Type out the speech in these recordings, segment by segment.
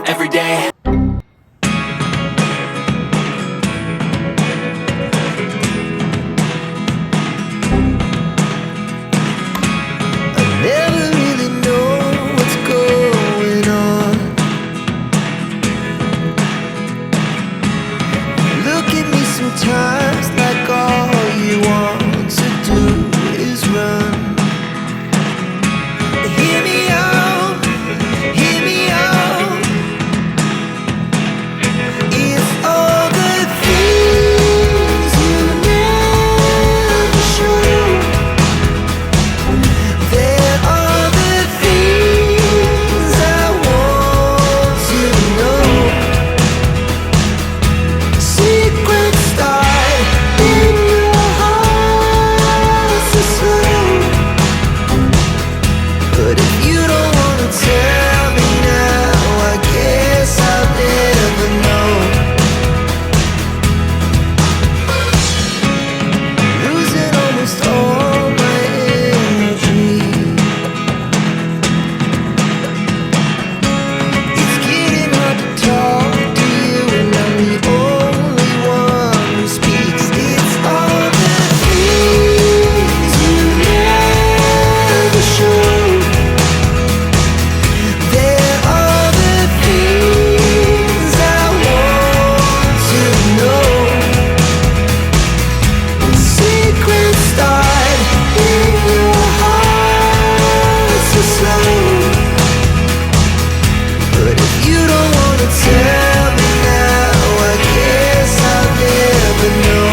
every day. Never really know what's going on. Look at me sometimes like all you want to do is run. Hear me out, hear me out. It's all the things you never show. There are the things I want to know. Secrets start in your heart so slow. But if you don't wanna tell me now, I guess I'll never know. Losing almost all my energy. It's getting hard to talk to you, and I'm the only one who speaks. It's all the things you never show. There are the things I want to know. Secrets start in your heart so slow. But if you don't wanna tell me now, I guess I'll never know.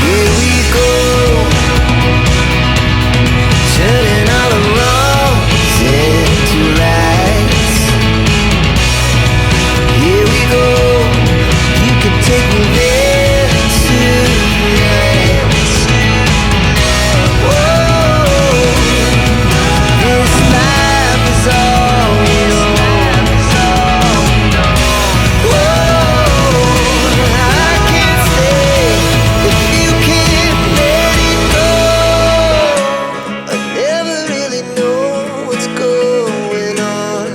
Here we go, turning all the wrongs into rights. Here we go, you can take me there tonight. Whoa, this life is all we know. Whoa, I can't stay if you can't let it go. I never really know what's going on.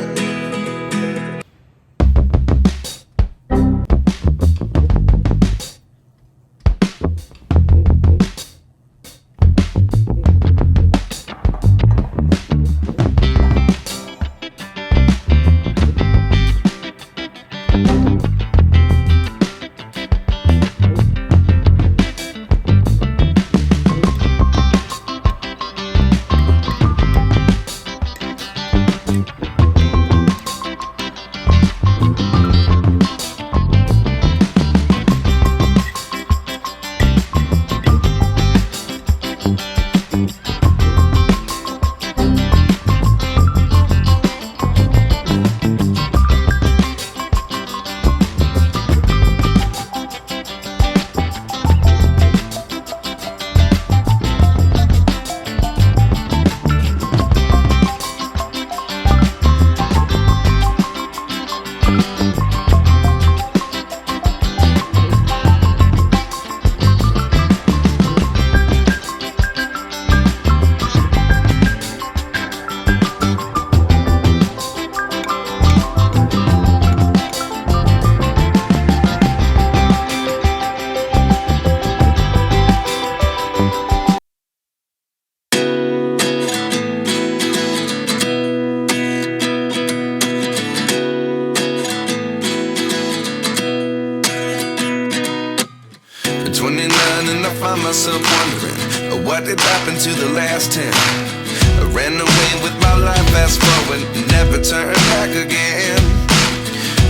At 29 and I find myself wondering, what did happen to the last 10? I ran away with my life, fast forward, never turn back again.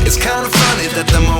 It's kind of funny that the moment